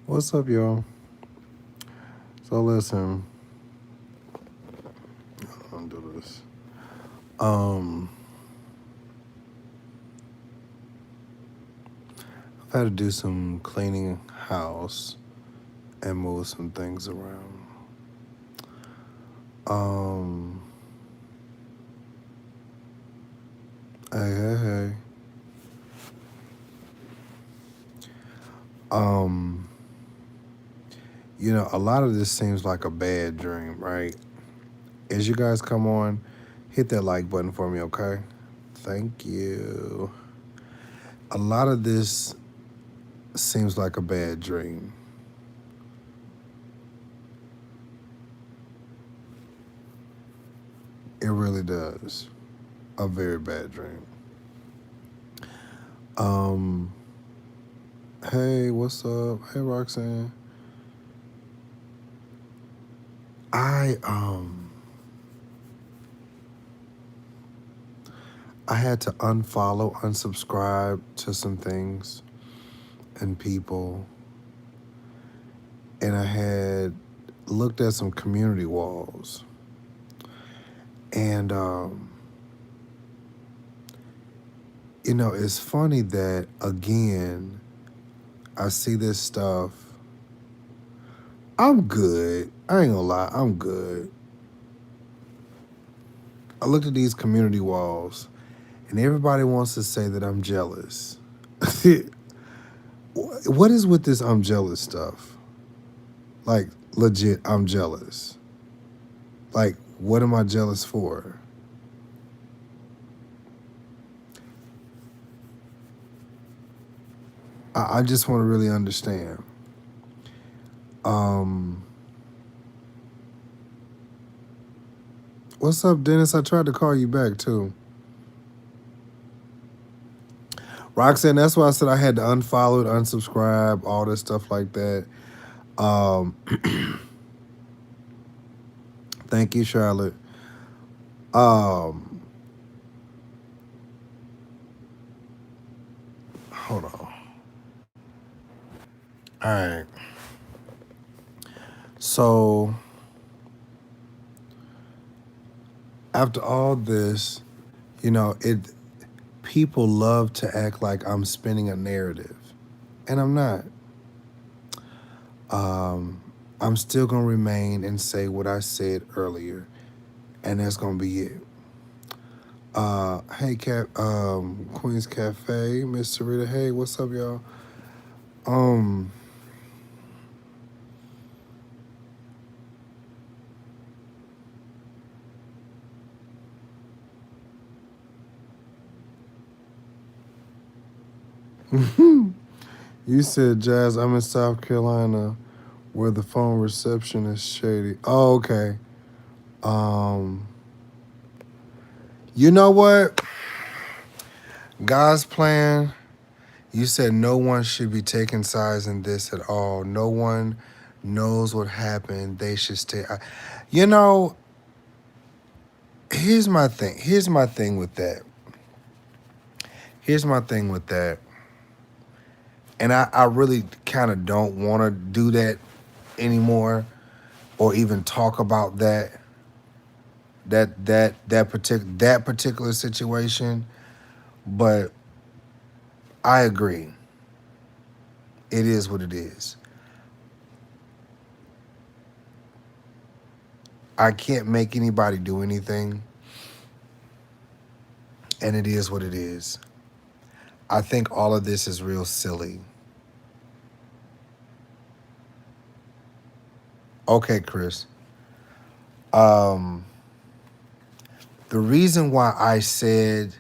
What's up, y'all? So listen, I'll do this. Um, I've had to do some cleaning house and move some things around. Um, hey. Um, a lot of this seems like a bad dream, right? As you guys come on, hit that like button for me, okay? Thank you. A lot of this seems like a bad dream. It really does. A very bad dream. Um, hey, what's up? Hey, Roxanne. I um I had to unfollow, unsubscribe to some things and people, and I had looked at some community walls, and it's funny that again I see this stuff. I'm good. I ain't gonna lie, I'm good. I looked at these community walls, and everybody wants to say that I'm jealous. What is with this I'm jealous stuff? Like, legit, I'm jealous. Like, what am I jealous for? I just want to really understand. Um, what's up, Dennis? I tried to call you back too. Roxanne, that's why I said I had to unfollow, unsubscribe, all this stuff like that. Um, thank you, Charlotte. Um, hold on. All right. So after all this, it people love to act like I'm spinning a narrative, and I'm not. Um, I'm still gonna remain and say what I said earlier, and that's gonna be it. Hey, Queen's Cafe, Miss Sarita. Hey, what's up, y'all? Um, you said, Jazz, I'm in South Carolina where the phone reception is shady. Oh, okay. Um, you know what? God's plan, you said no one should be taking sides in this at all. No one knows what happened. They should stay. You know, here's my thing. Here's my thing with that. Here's my thing with that. And I really kind of don't want to do that anymore or even talk about that particular situation. But I agree. It is what it is. I can't make anybody do anything, and it is what it is. I think all of this is real silly. Okay, Chris. Um, the reason why I said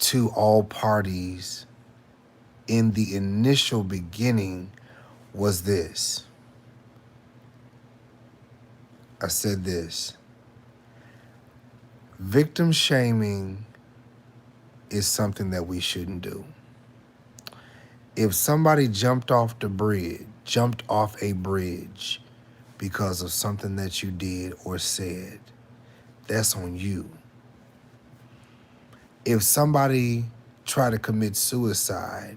to all parties in the initial beginning was this. I said this. Victim shaming is something that we shouldn't do. If somebody jumped off a bridge because of something that you did or said, that's on you. If somebody tried to commit suicide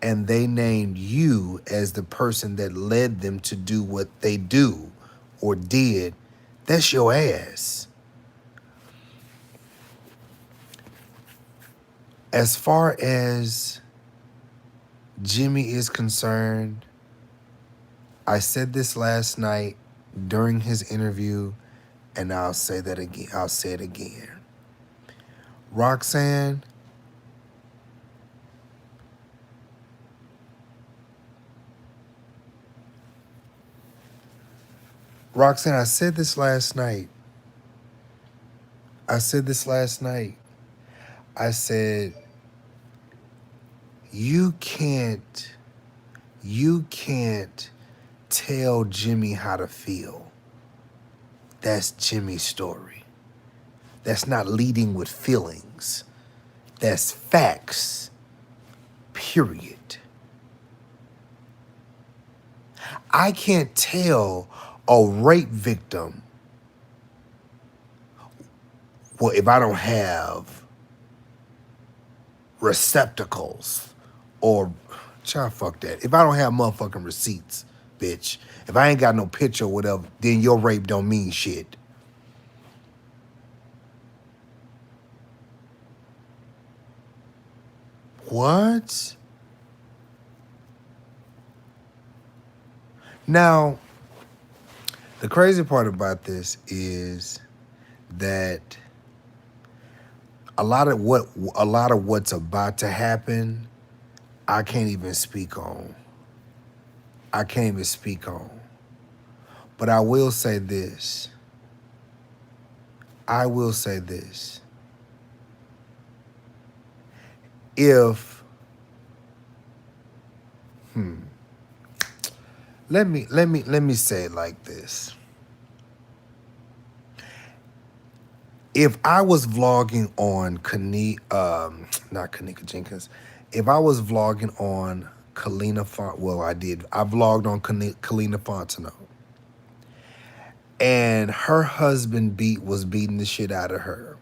and they named you as the person that led them to do what they do or did, that's your ass. As far as Jimmy is concerned, I said this last night during his interview, and I'll say that again. I'll say it again. Roxanne, Roxanne, I said this last night. I said this last night. I said, you can't, you can't tell Jimmy how to feel. That's Jimmy's story. That's not leading with feelings. That's facts, period. I can't tell a rape victim, well, if I don't have receptacles or, child, fuck that. If I don't have motherfucking receipts, bitch, if I ain't got no picture or whatever, then your rape don't mean shit. What? Now, the crazy part about this is that a lot of what's about to happen, I can't even speak on. I can't even speak on. But I will say this. I will say this. If let me say it like this. If I was vlogging on not Kanika Jenkins, if I was vlogging on I did. I vlogged on Kalina Fontenot. And her husband was beating the shit out of her.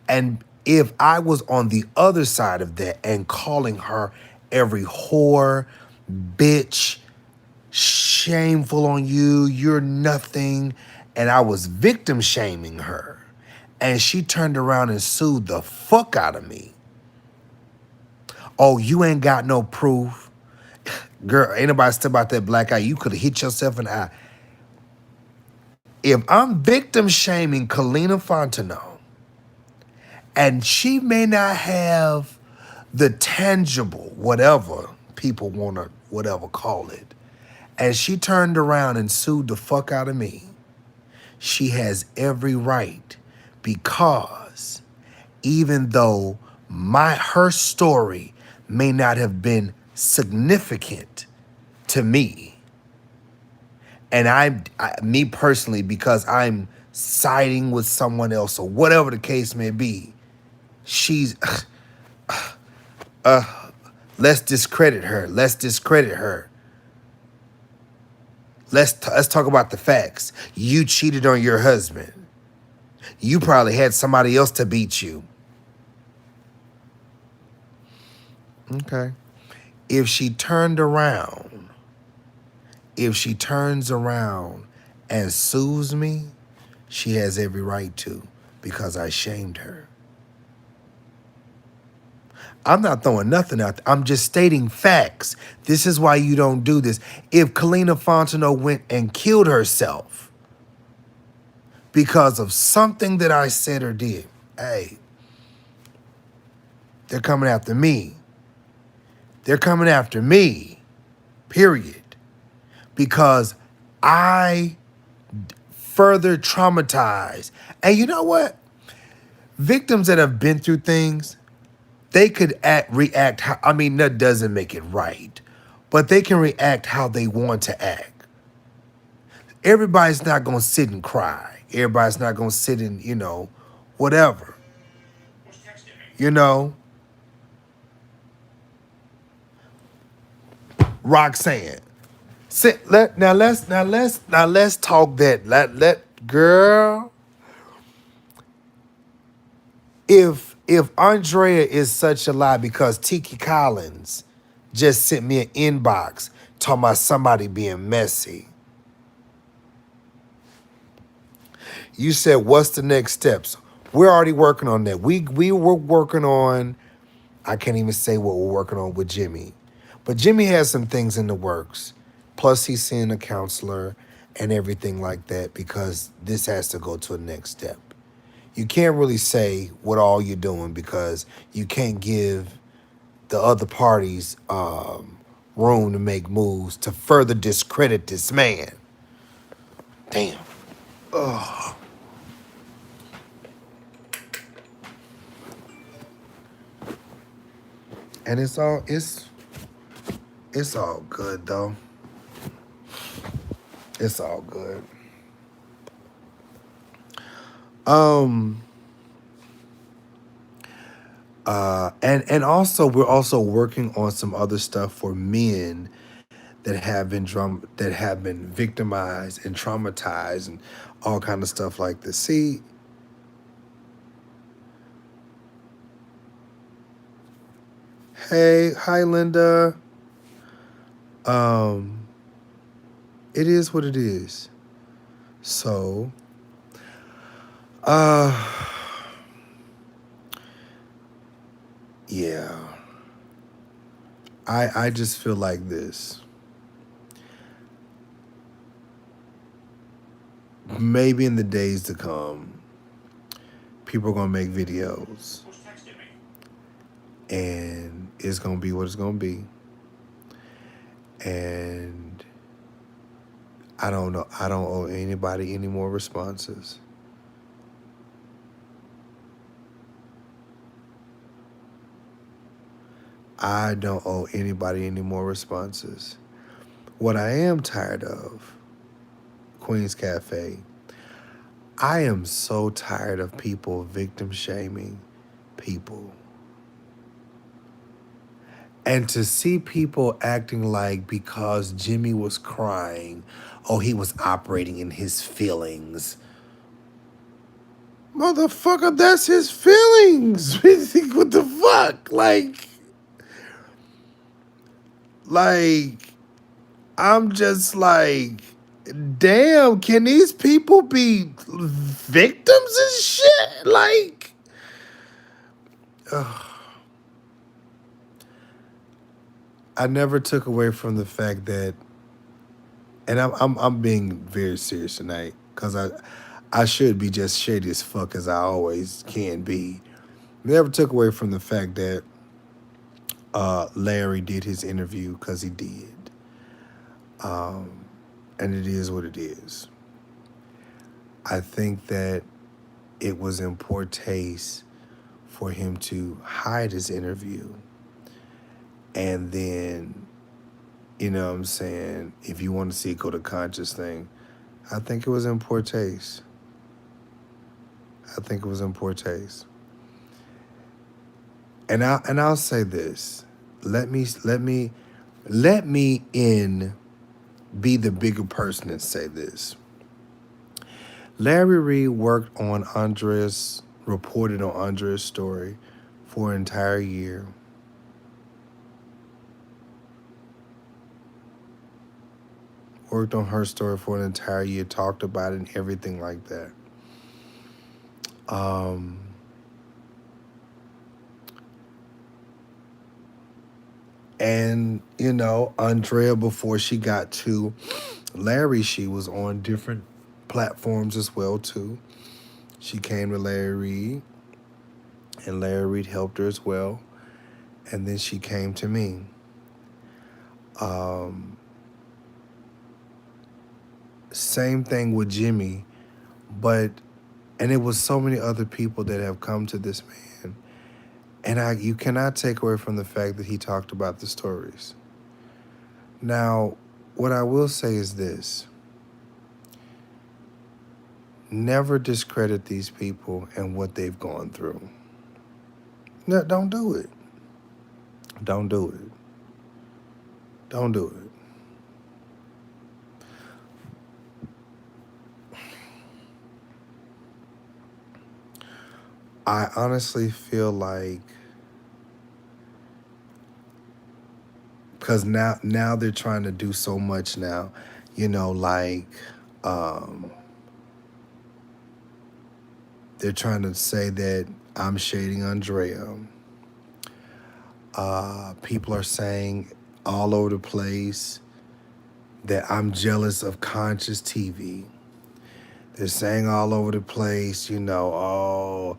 And if I was on the other side of that and calling her every whore, bitch, shameful on you, you're nothing, and I was victim shaming her, and she turned around and sued the fuck out of me. Oh, you ain't got no proof. Girl, ain't nobody step out that black eye. You could have hit yourself in the eye. If I'm victim shaming Kalina Fontenot, and she may not have the tangible, whatever people want to, whatever call it, and she turned around and sued the fuck out of me, she has every right, because even though her story may not have been significant to me, and me personally, because I'm siding with someone else or whatever the case may be, she's, let's discredit her. Let's discredit her. Let's talk about the facts. You cheated on your husband. You probably had somebody else to beat you. Okay. If she turns around and sues me, she has every right to, because I shamed her. I'm not throwing nothing out there. I'm just stating facts. This is why you don't do this. If Kalina Fontenot went and killed herself because of something that I said or did, hey, they're coming after me. They're coming after me, period. Because I further traumatized. And you know what? Victims that have been through things, they could react. That doesn't make it right, but they can react how they want to act. Everybody's not going to sit and cry. Everybody's not going to sit and, whatever. Roxanne. Let's talk that. Girl. If If Andrea is such a lie because Tiki Collins just sent me an inbox talking about somebody being messy. You said, what's the next steps? We're already working on that. We were working on, I can't even say what we're working on with Jimmy. But Jimmy has some things in the works. Plus he's seeing a counselor and everything like that because this has to go to a next step. You can't really say what all you're doing because you can't give the other parties room to make moves to further discredit this man. Damn. Ugh. And it's all good though. It's all good. Um and also we're also working on some other stuff for men that have been victimized and traumatized and all kind of stuff like this. See, hey, hi Linda. Um it is what it is. So, uh yeah. I just feel like this. Maybe in the days to come, people are gonna make videos and it's gonna be what it's gonna be. And I don't know. I don't owe anybody any more responses. I don't owe anybody any more responses. What I am tired of, Queen's Cafe, I am so tired of people victim shaming people. And to see people acting like because Jimmy was crying, oh, he was operating in his feelings. Motherfucker, that's his feelings. What the fuck? Like, I'm just like, damn, can these people be victims and shit? Like, ugh. I never took away from the fact that, and I'm being very serious tonight because I should be just shady as fuck as I always can be. Never took away from the fact that Larry did his interview because he did, and it is what it is. I think that it was in poor taste for him to hide his interview and then, you know what I'm saying, if you want to see it go to conscious thing, I think it was in poor taste. I think it was in poor taste. And I'll say this. Let me in be the bigger person and say this. Larry Reed reported on Andrea's story for an entire year. Worked on her story for an entire year, talked about it and everything like that. And, you know, Andrea, before she got to Larry, she was on different platforms as well, too. She came to Larry Reed, and Larry Reed helped her as well. And then she came to me. Same thing with Jimmy, and it was so many other people that have come to this man. And you cannot take away from the fact that he talked about the stories. Now, what I will say is this. Never discredit these people and what they've gone through. No, don't do it. Don't do it. Don't do it. I honestly feel like, because now they're trying to do so much now, like um, they're trying to say that I'm shading Andrea. People are saying all over the place that I'm jealous of Conscious TV. They're saying all over the place, oh,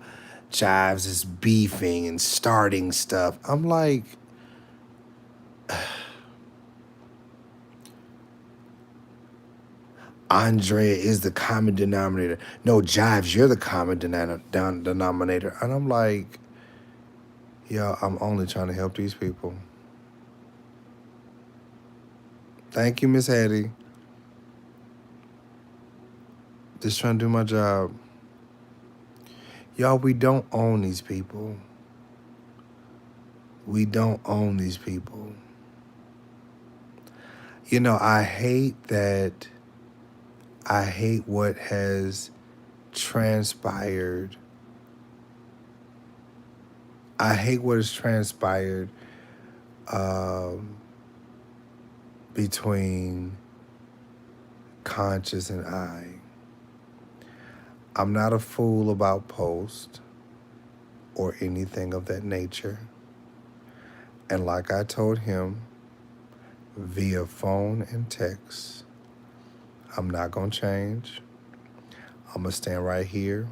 Jives is beefing and starting stuff. I'm like, Andrea is the common denominator. No, Jives, you're the common denominator. And I'm like, yo, I'm only trying to help these people. Thank you, Miss Hattie. Just trying to do my job. Y'all, we don't own these people. We don't own these people. I hate what has transpired. I hate what has transpired between Conscious and I. I'm not a fool about post or anything of that nature. And like I told him via phone and text, I'm not going to change. I'm going to stand right here.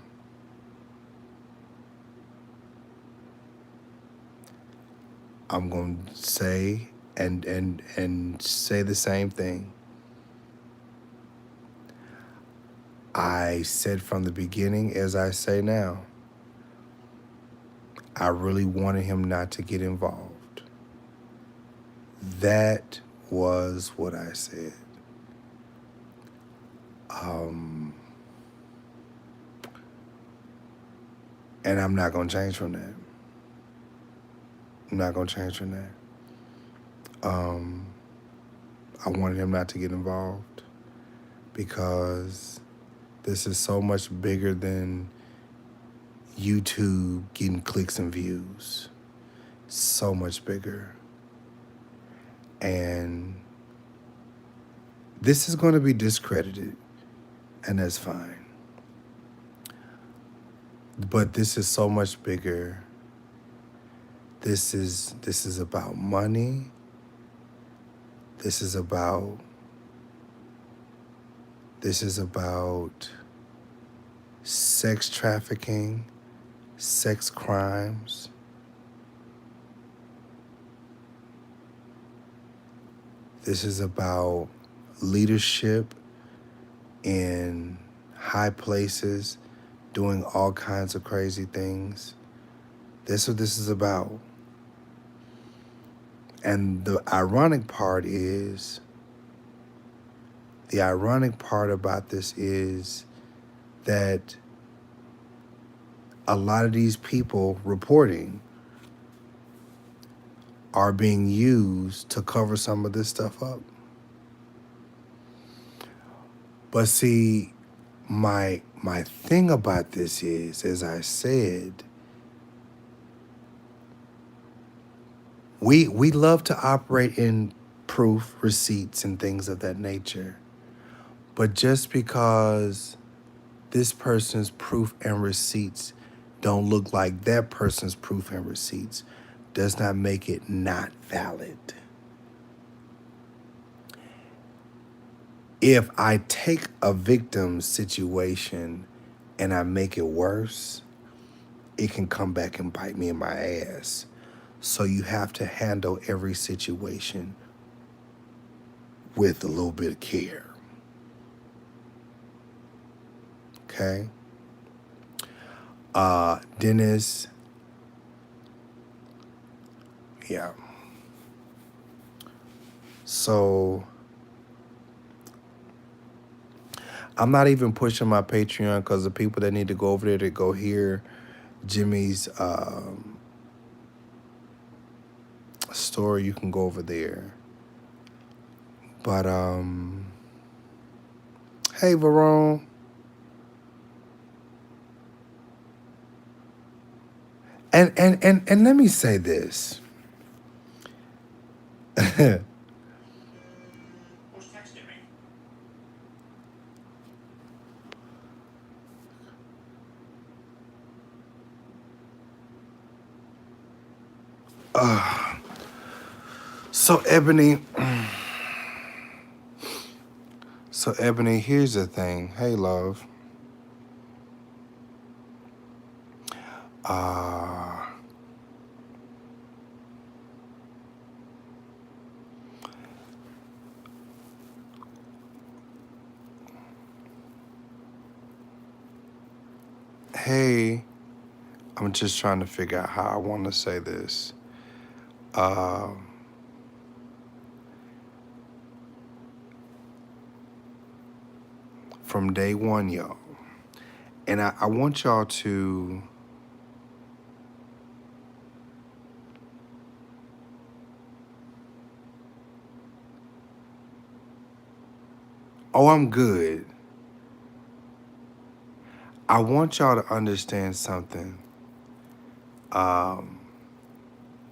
I'm going to say and say the same thing. I said from the beginning, as I say now, I really wanted him not to get involved. That was what I said. And I'm not going to change from that. I'm not going to change from that. I wanted him not to get involved because this is so much bigger than YouTube getting clicks and views. So much bigger. And this is going to be discredited, and that's fine. But this is so much bigger. This is about money. This is about sex trafficking, sex crimes. This is about leadership in high places, doing all kinds of crazy things. That's what this is about. And the ironic part about this is that a lot of these people reporting are being used to cover some of this stuff up. But see, my thing about this is, as I said, we love to operate in proof, receipts, and things of that nature. But just because this person's proof and receipts don't look like that person's proof and receipts does not make it not valid. If I take a victim situation and I make it worse, it can come back and bite me in my ass. So you have to handle every situation with a little bit of care. Okay? Dennis, yeah. So I'm not even pushing my Patreon because the people that need to go over there to go hear Jimmy's story, you can go over there. But hey, Verone. And let me say this. So Ebony, here's the thing. Hey, love. Uh, hey, I'm just trying to figure out how I want to say this. From day one, y'all. And I want y'all to. Oh, I'm good. I want y'all to understand something.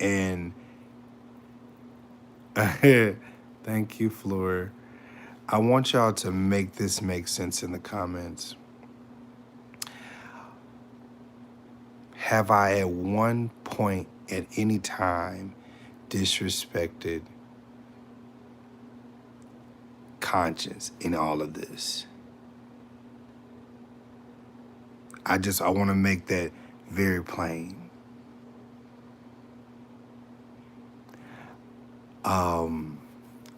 And thank you, Fleur. I want y'all to make this make sense in the comments. Have I at one point at any time disrespected conscience in all of this? I want to make that very plain.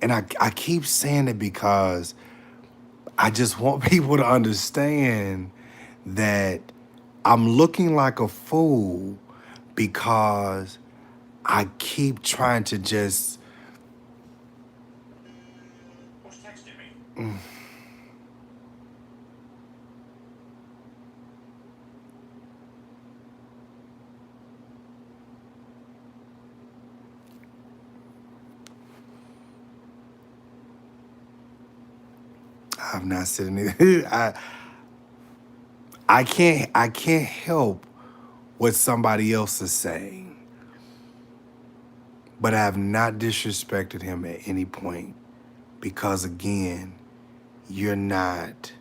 And I keep saying it because I just want people to understand that I'm looking like a fool because I keep trying to just. I'm not sitting there. I can't help what somebody else is saying, but I have not disrespected him at any point because again, you're not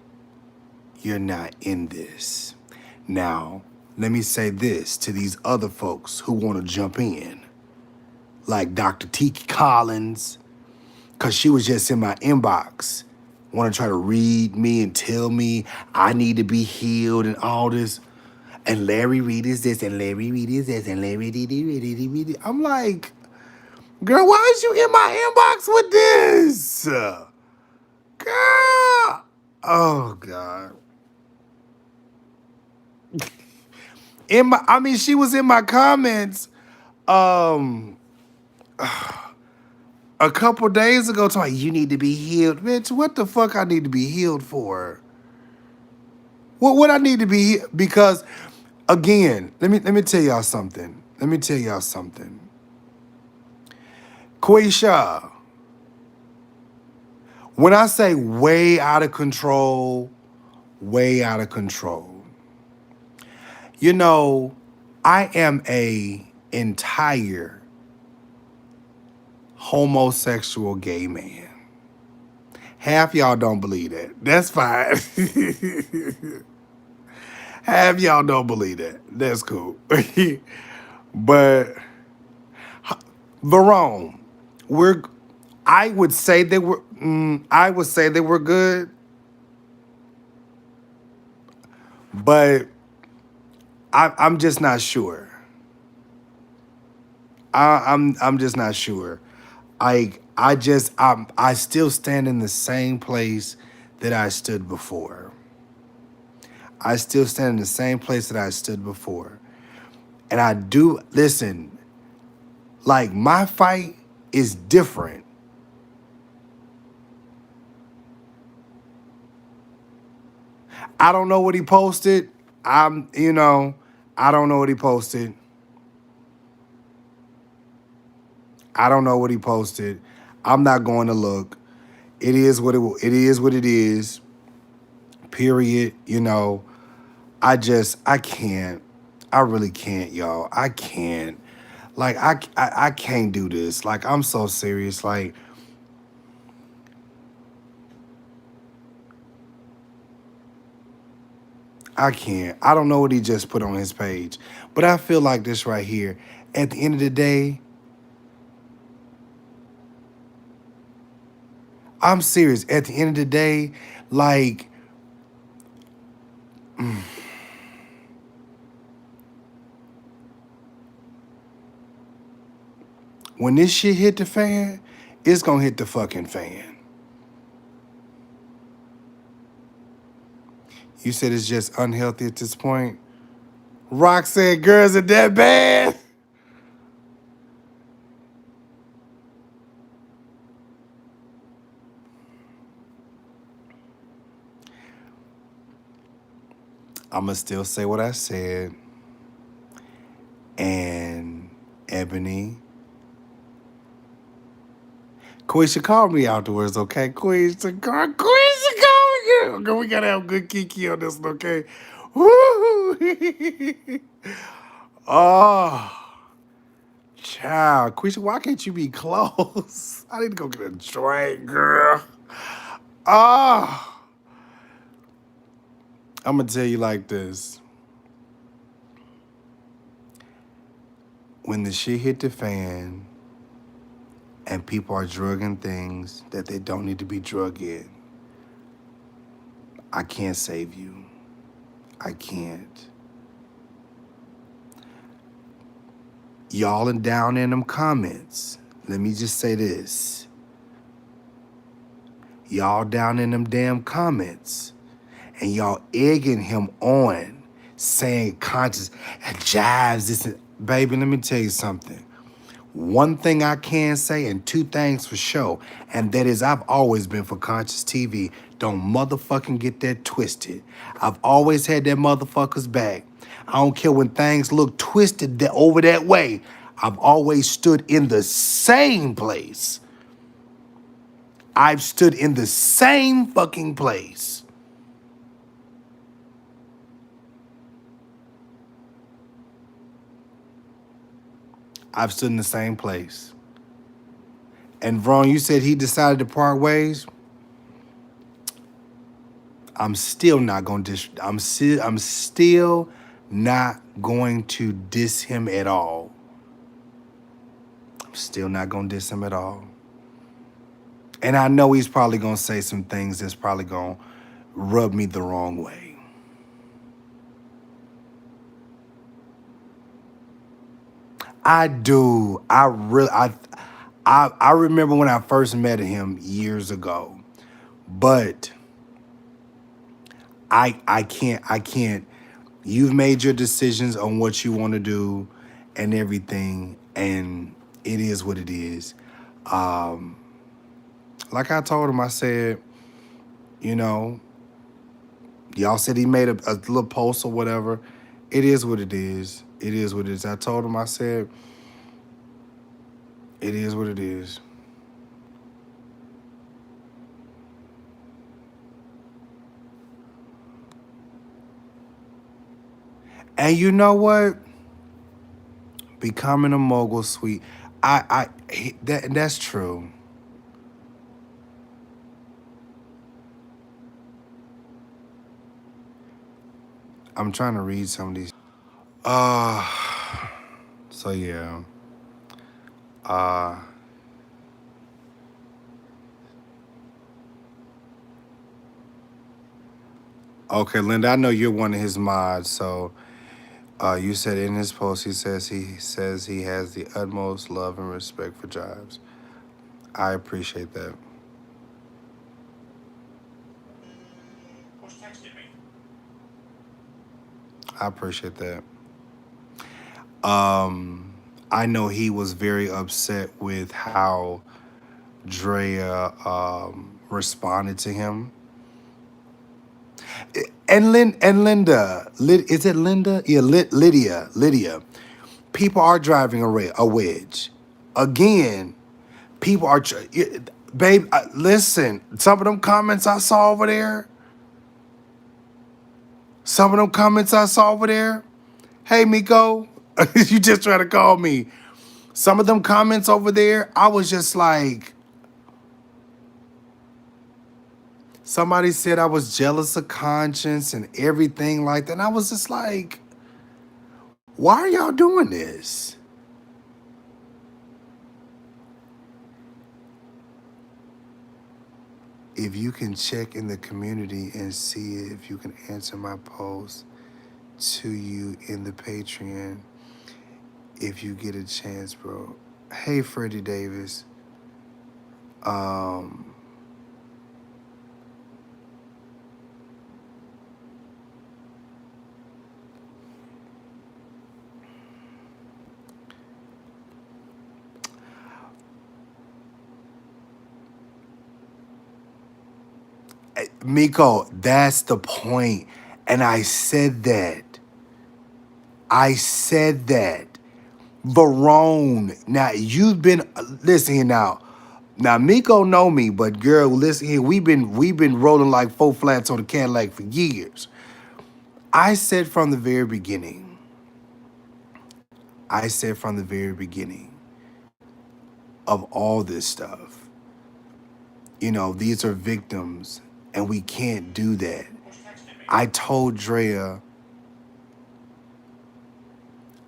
in this. Now, let me say this to these other folks who want to jump in, like Dr. T. Collins, because she was just in my inbox, want to try to read me and tell me I need to be healed and all this. And Larry Reed is this, and Larry Reed is this, and Larry Reed. I'm like, girl, why is you in my inbox with this? Girl. Oh, God. She was in my comments a couple days ago talking, you need to be healed. Bitch, what the fuck I need to be healed for? What I need to be because again, let me tell y'all something. Quisha, when I say way out of control, you know, I am a entire homosexual gay man. Half y'all don't believe that. That's fine. Half y'all don't believe that. That's cool. But Verone, I would say that we're good, but I'm just not sure. I'm just not sure. I still stand in the same place that I stood before. I still stand in the same place that I stood before. And I do listen, like my fight is different. I don't know what he posted. I don't know what he posted. I don't know what he posted. I'm not going to look. It is what it is. Period. I can't. I really can't, y'all. I can't. Like I can't do this. Like I'm so serious. Like I can't. I don't know what he just put on his page, but I feel like this right here. At the end of the day, I'm serious. At the end of the day, like when this shit hit the fan, it's gonna hit the fucking fan. You said it's just unhealthy at this point. Rock said, "Girls are that bad." I'ma still say what I said. And Ebony, Quisha, call me afterwards, okay? Quisha, call me. Okay, we gotta have good kiki on this one, okay? Woo! Oh, child, Quisha, why can't you be close? I need to go get a drink, girl. Oh, I'm gonna tell you like this: when the shit hit the fan, and people are drugging things that they don't need to be drug in, I can't save you. I can't. Y'all and down in them comments, let me just say this. Y'all down in them damn comments, and y'all egging him on, saying conscious, Jives, this and, baby, let me tell you something. One thing I can say and two things for sure, and that is I've always been for conscious TV. Don't motherfucking get that twisted. I've always had that motherfucker's back. I don't care when things look twisted over that way. I've always stood in the same place. I've stood in the same fucking place. I've stood in the same place. And Vron, you said he decided to part ways. I'm still not going to I'm still not going to diss him at all. I'm still not going to diss him at all. And I know he's probably going to say some things that's probably going to rub me the wrong way. I do. I remember when I first met him years ago. But I can't. You've made your decisions on what you want to do and everything, and it is what it is. Um, like I told him, I said, you know, y'all said he made a little post or whatever. It is what it is. It is what it is. I told him, I said, it is what it is. And you know what? Becoming a mogul, sweet. That's true. I'm trying to read some of these. Uh, so yeah. Uh, okay, Linda, I know you're one of his mods, so you said in his post he says he has the utmost love and respect for Jives. I appreciate that. I appreciate that. I know he was very upset with how Drea responded to him. And Linda, is it Linda? Yeah, Lydia. People are driving a wedge. Again, people are, babe. Listen, some of them comments I saw over there. Some of them comments I saw over there. Hey, Miko, you just trying to call me. Some of them comments over there, I was just like, somebody said I was jealous of conscience and everything like that. And I was just like, why are y'all doing this? If you can check in the community and see if you can answer my post to you in the Patreon if you get a chance, bro. Hey, Freddie Davis. Um, Miko, that's the point. And I said that. I said that. Verone. Now you've been listen here now. Now Miko know me, but girl, listen here. We've been rolling like four flats on the Cadillac for years. I said from the very beginning. I said from the very beginning of all this stuff. These are victims, and we can't do that. I told Drea.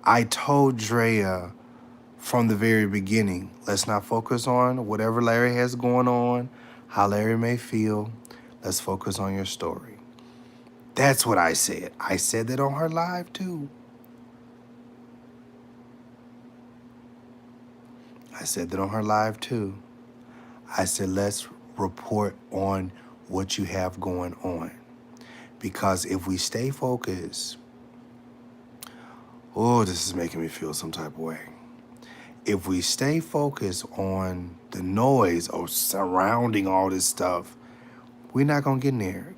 I told Drea from the very beginning. Let's not focus on whatever Larry has going on, how Larry may feel. Let's focus on your story. That's what I said. I said that on her live too. I said that on her live too. I said, let's report on what you have going on. Because if we stay focused, oh, this is making me feel some type of way. If we stay focused on the noise or surrounding all this stuff, we're not gonna get in there.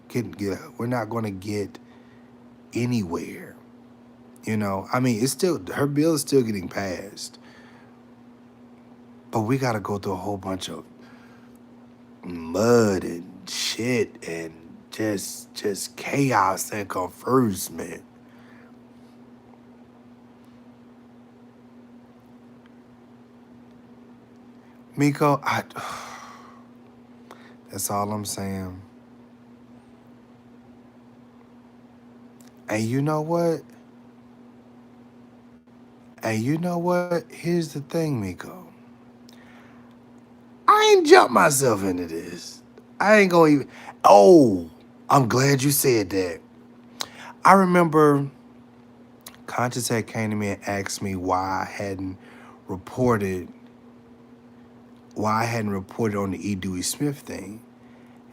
We're not gonna get anywhere. I mean, it's still her bill is still getting passed, but we gotta go through a whole bunch of mud and shit and just chaos and confusion. Miko, that's all I'm saying. And you know what? And you know what? Here's the thing, Miko. I ain't jumped myself into this. I ain't gonna even. Oh, I'm glad you said that. I remember Conscious had came to me and asked me reported why I hadn't reported on the E. Dewey Smith thing.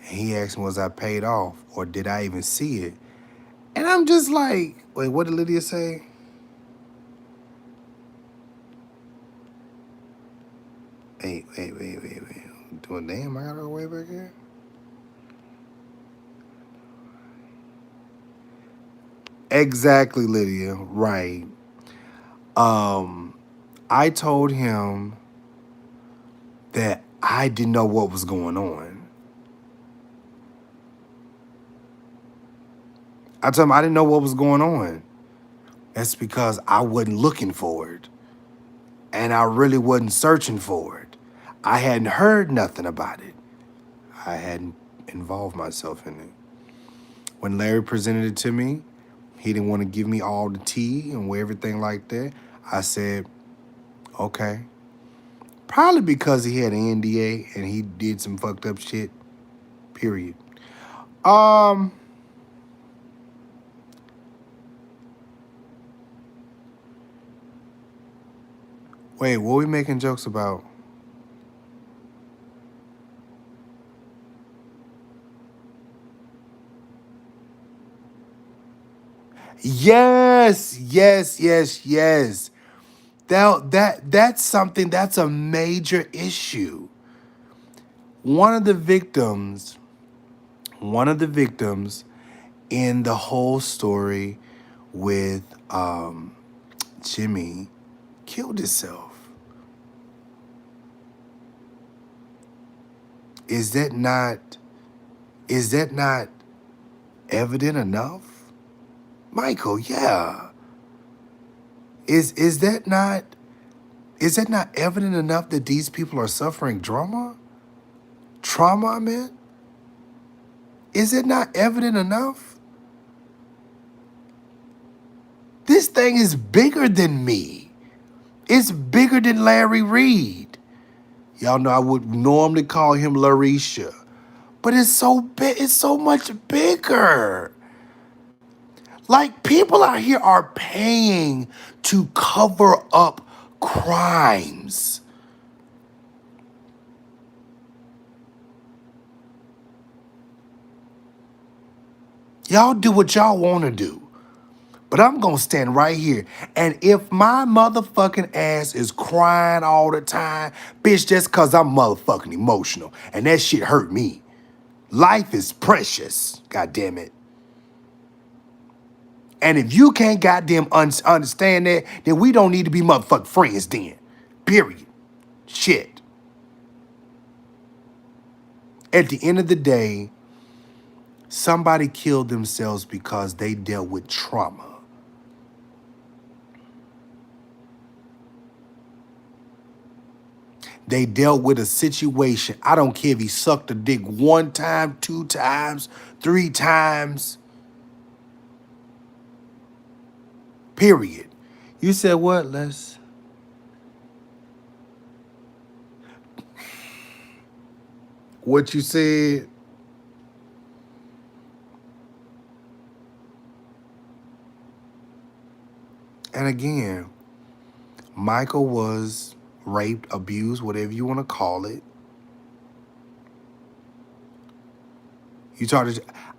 And he asked me, was I paid off or did I even see it? And I'm just like, wait, what did Lydia say? Wait. Doing damn, I gotta go way back here. Exactly, Lydia. Right. I told him that I didn't know what was going on. I told him I didn't know what was going on. That's because I wasn't looking for it. And I really wasn't searching for it. I hadn't heard nothing about it. I hadn't involved myself in it. When Larry presented it to me, he didn't want to give me all the tea and everything like that. I said, okay. Probably because he had an NDA and he did some fucked up shit. Period. Um, Wait, what are we making jokes about? Yes. That's something that's a major issue. One of the victims, one of the victims in the whole story with Jimmy killed himself. Is that not is that not evident enough? Michael, yeah. Is that not evident enough that these people are suffering trauma? Trauma, I meant? Is it not evident enough? This thing is bigger than me. It's bigger than Larry Reed. Y'all know I would normally call him Larisha. But it's so big, it's so much bigger. Like people out here are paying to cover up crimes. Y'all do what y'all want to do. But I'm going to stand right here. And if my motherfucking ass is crying all the time, bitch, that's because I'm motherfucking emotional. And that shit hurt me. Life is precious. God damn it. And if you can't goddamn understand that, then we don't need to be motherfucking friends then. Period. Shit. At the end of the day, somebody killed themselves because they dealt with trauma. They dealt with a situation. I don't care if he sucked a dick 1 time, 2 times, 3 times. Period. You said what, Les? What you said? And again, Michael was raped, abused, whatever you want to call it.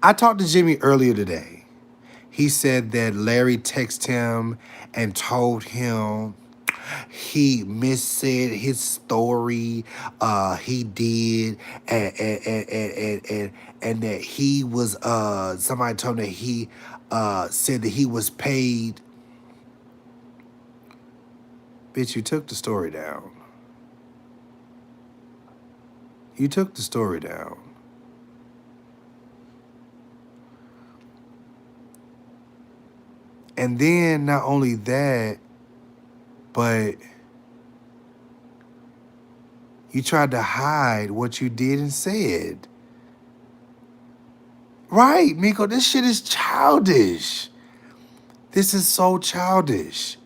I talked to Jimmy earlier today. He said that Larry texted him and told him he missaid his story. He did, and that he was. Somebody told him that he said that he was paid. Bitch, you took the story down. You took the story down. And then not only that, but you tried to hide what you did and said. Right, Miko, this shit is childish. This is so childish.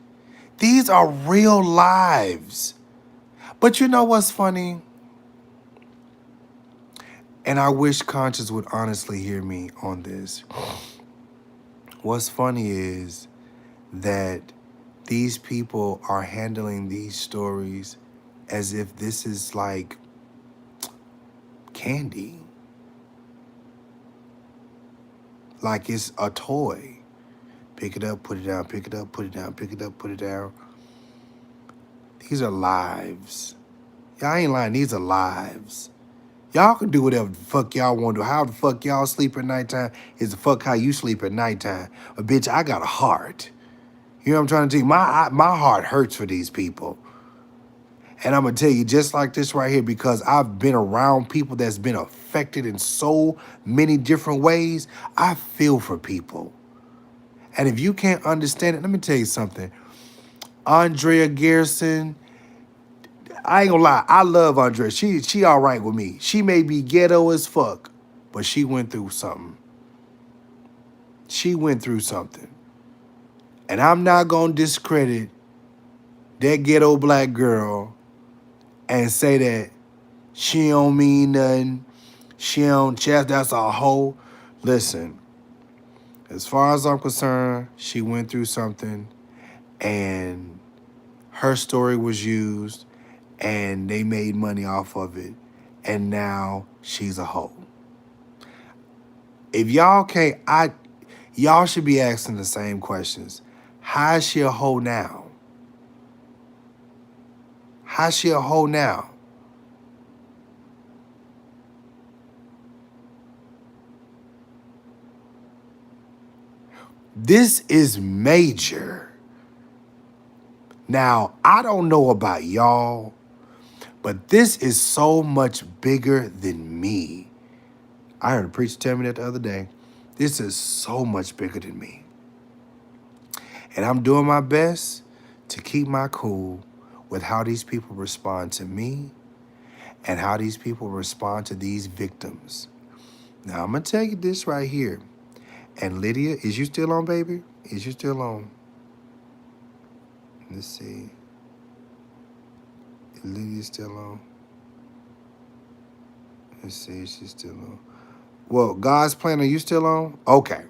These are real lives. But you know what's funny? And I wish Conscious would honestly hear me on this. What's funny is that these people are handling these stories as if this is like candy. Like it's a toy. Pick it up, put it down, pick it up, put it down, pick it up, put it down. These are lives. Y'all ain't lying, these are lives. Y'all can do whatever the fuck y'all want to do. How the fuck y'all sleep at nighttime is the fuck how you sleep at nighttime. But bitch, I got a heart. You know what I'm trying to tell you? My heart hurts for these people. And I'm going to tell you just like this right here, because I've been around people that's been affected in so many different ways. I feel for people. And if you can't understand it, let me tell you something. Andrea Garrison, I ain't gonna lie, I love Andrea. She all right with me. She may be ghetto as fuck, but she went through something. She went through something. And I'm not gonna discredit that ghetto black girl and say that she don't mean nothing. She don't chest, that's a hoe. Listen, as far as I'm concerned, she went through something and her story was used and they made money off of it. And now she's a hoe. If y'all can't, y'all should be asking the same questions. How is she a hoe now? How's she a hoe now? This is major. Now, I don't know about y'all, but this is so much bigger than me. I heard a preacher tell me that the other day. This is so much bigger than me. And I'm doing my best to keep my cool with how these people respond to me and how these people respond to these victims. Now, I'm going to tell you this right here. And Lydia, is you still on, baby? Is you still on? Let's see. Is Lydia still on? Let's see, she's still on. Well, God's plan, are you still on? Okay.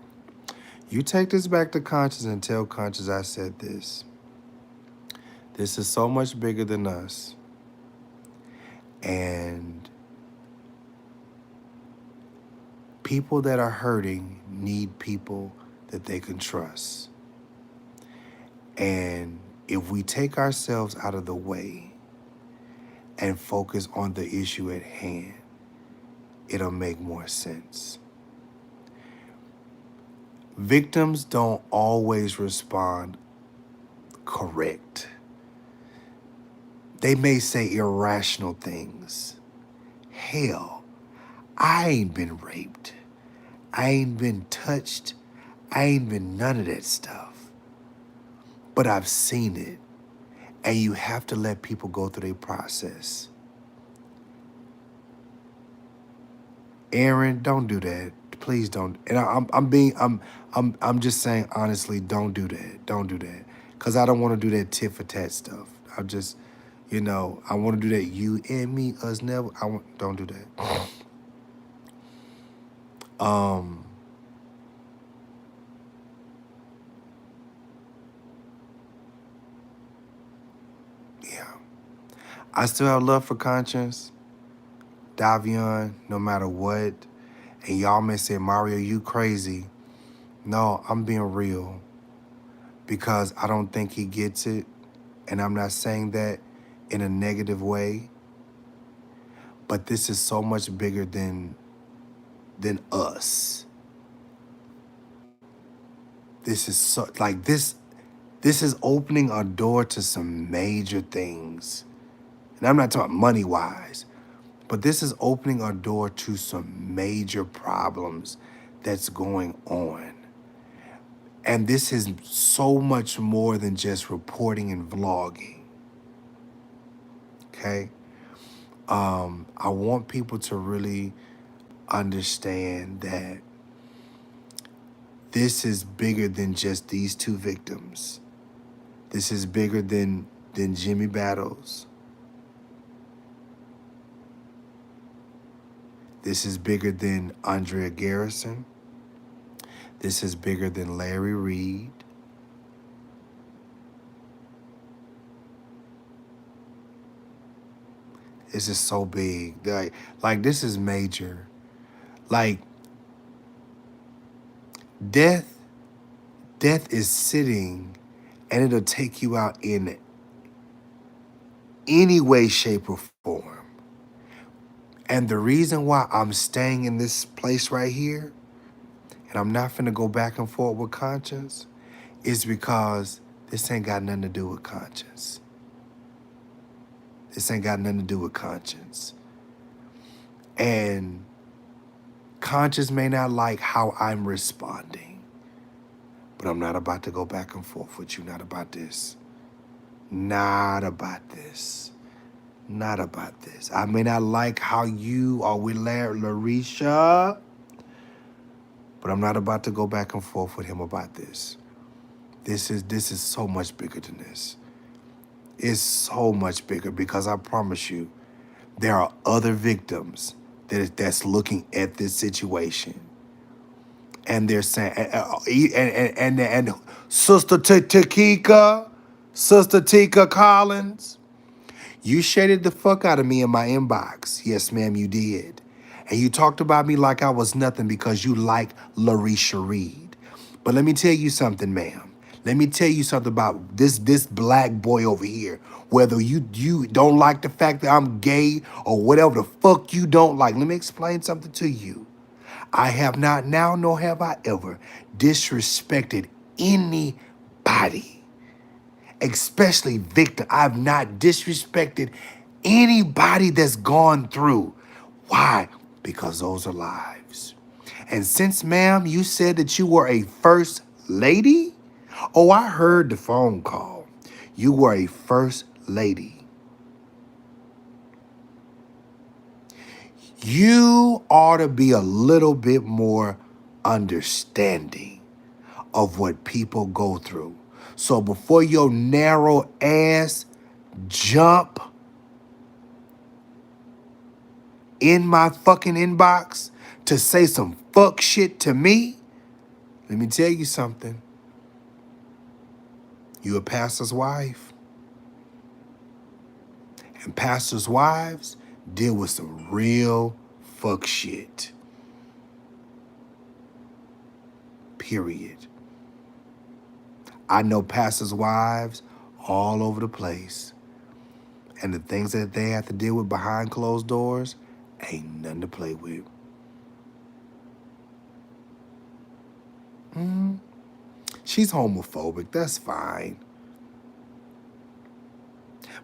You take this back to Conscious and tell Conscious I said this. This is so much bigger than us. And people that are hurting need people that they can trust. And if we take ourselves out of the way and focus on the issue at hand, it'll make more sense. Victims don't always respond correct. They may say irrational things. Hell, I ain't been raped. I ain't been touched. I ain't been none of that stuff. But I've seen it. And you have to let people go through their process. Aaron, don't do that. Please don't. And I'm just saying honestly, don't do that. Don't do that. Cause I don't want to do that tit for tat stuff. I just, I want to do that you and me, us never. Don't do that. Yeah. I still have love for Conscience, Davion, no matter what. And y'all may say, Mario, you crazy. No, I'm being real because I don't think he gets it. And I'm not saying that in a negative way. But this is so much bigger than us. This is so like this is opening a door to some major things. And I'm not talking money wise, but this is opening a door to some major problems that's going on. And this is so much more than just reporting and vlogging. Okay? I want people to really understand that this is bigger than just these two victims. This is bigger than Jimmy Battles. This is bigger than Andrea Garrison. This is bigger than Larry Reed. This is so big. Like this is major. Like death is sitting and it'll take you out in any way, shape, or form. And the reason why I'm staying in this place right here, and I'm not finna go back and forth with Conscience, is because this ain't got nothing to do with Conscience. This ain't got nothing to do with Conscience. And Conscience may not like how I'm responding, but I'm not about to go back and forth with you. Not about this. Not about this. Not about this. I may not like how you are with Larisha, but I'm not about to go back and forth with him about this. This is so much bigger than this. It's so much bigger because I promise you, there are other victims that's looking at this situation, and they're saying, and Sister Sister Tika Collins, you shaded the fuck out of me in my inbox. Yes, ma'am, you did. And you talked about me like I was nothing because you like Larisha Reed. But let me tell you something, ma'am. Let me tell you something about this black boy over here. Whether you don't like the fact that I'm gay or whatever the fuck you don't like, let me explain something to you. I have not now, nor have I ever disrespected anybody, especially victim. I've not disrespected anybody that's gone through. Why? Because those are lives. And since, ma'am, you said that you were a first lady, oh, I heard the phone call. You were a first lady. You ought to be a little bit more understanding of what people go through. So before your narrow ass jump in my fucking inbox to say some fuck shit to me, let me tell you something. You a pastor's wife. And pastors' wives deal with some real fuck shit. Period. I know pastors' wives all over the place. And the things that they have to deal with behind closed doors ain't nothing to play with. She's homophobic. That's fine.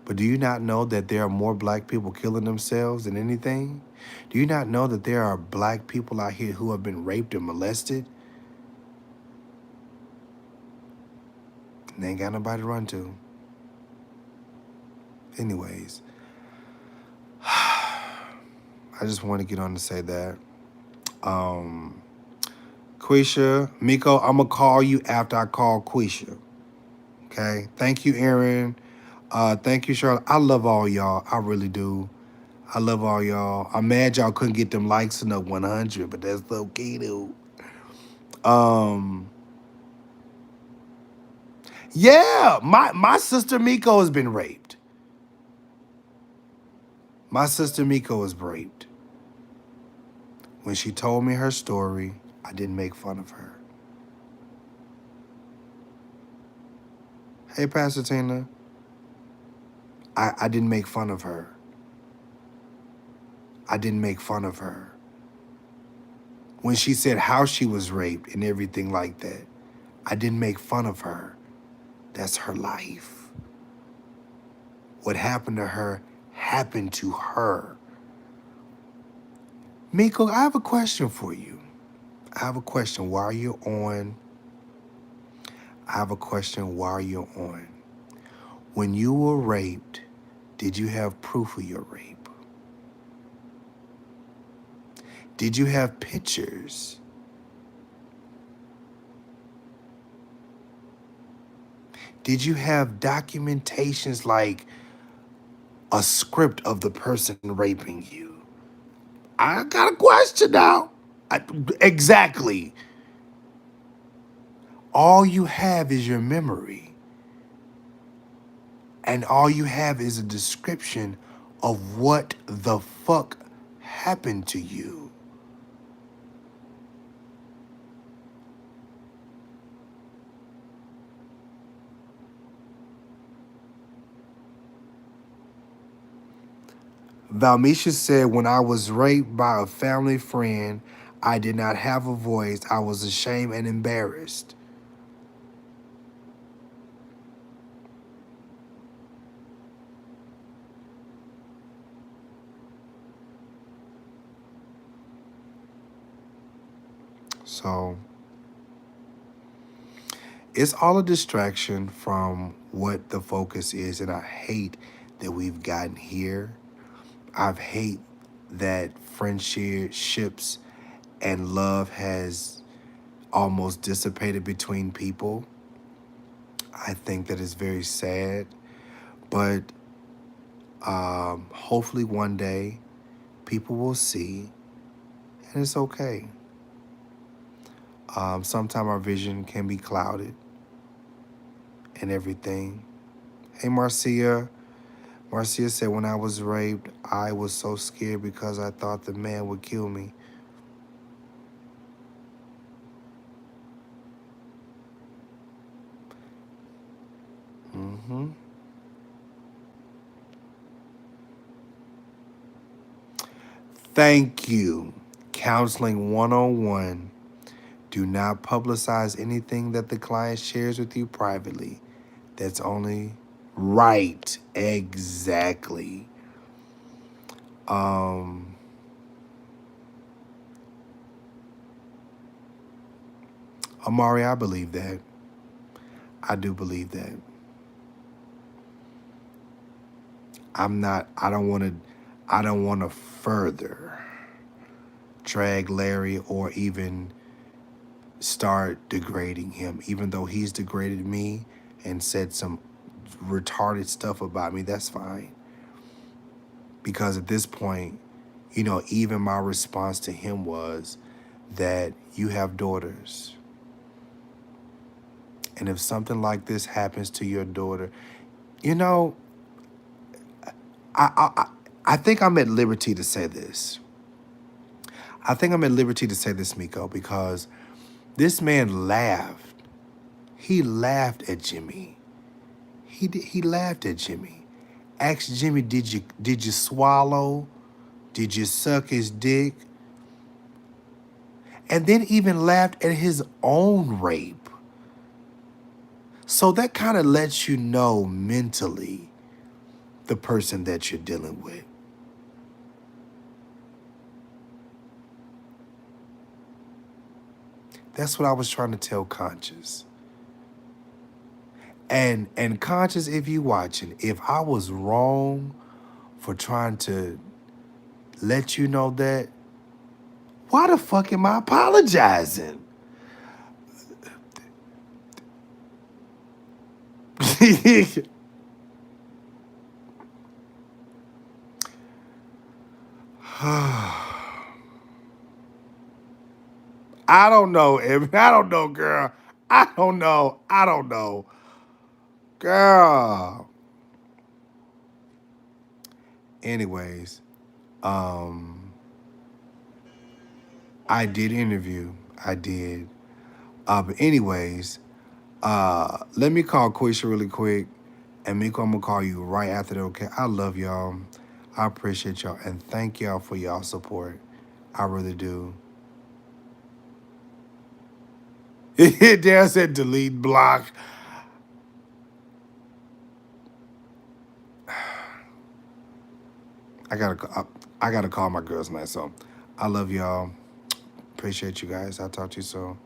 But do you not know that there are more black people killing themselves than anything? Do you not know that there are black people out here who have been raped and molested? And they ain't got nobody to run to. Anyways, I just want to get on to say that. Quisha, Miko, I'm going to call you after I call Quisha. Okay? Thank you, Aaron. Thank you, Charlotte. I love all y'all. I really do. I love all y'all. I'm mad y'all couldn't get them likes in the 100, but that's okay, dude. Yeah, my sister Miko has been raped. My sister Miko was raped. When she told me her story, I didn't make fun of her. Hey, Pastor Tina. I didn't make fun of her. I didn't make fun of her. When she said how she was raped and everything like that, I didn't make fun of her. That's her life. What happened to her happened to her. Miko, I have a question for you. I have a question while you're on. When you were raped, did you have proof of your rape? Did you have pictures? Did you have documentations like a script of the person raping you? I got a question now. Exactly. All you have is your memory. And all you have is a description of what the fuck happened to you. Valmisha said, when I was raped by a family friend, I did not have a voice. I was ashamed and embarrassed. So it's all a distraction from what the focus is. And I hate that we've gotten here. I hate that friendships and love has almost dissipated between people. I think that is very sad. But hopefully one day people will see, and it's okay. Sometimes our vision can be clouded and everything. Hey, Marcia. Marcia said, when I was raped, I was so scared because I thought the man would kill me. Mm-hmm. Thank you. Counseling 101. Do not publicize anything that the client shares with you privately. That's only right. Exactly. Amari, I believe that. I do believe that. I don't want to further drag Larry or even start degrading him, even though he's degraded me and said some retarded stuff about me. That's fine. Because at this point, even my response to him was that you have daughters. And if something like this happens to your daughter, you know, I think I'm at liberty to say this. I think I'm at liberty to say this, Miko, because this man laughed. He laughed at Jimmy. He laughed at Jimmy. Asked Jimmy, did you swallow? Did you suck his dick? And then even laughed at his own rape. So that kind of lets you know mentally the person that you're dealing with. That's what I was trying to tell Conscious. And Conscious, if you watching, if I was wrong for trying to let you know that, why the fuck am I apologizing? I don't know, Evan. I don't know, girl. I don't know. I don't know. Girl. Anyways, I did interview. I did. But anyways, let me call Quisha really quick. And Miko, I'm gonna call you right after that, okay? I love y'all. I appreciate y'all. And thank y'all for y'all support. I really do. Dad said delete block. I gotta call my girls tonight. So I love y'all. Appreciate you guys. I'll talk to you soon.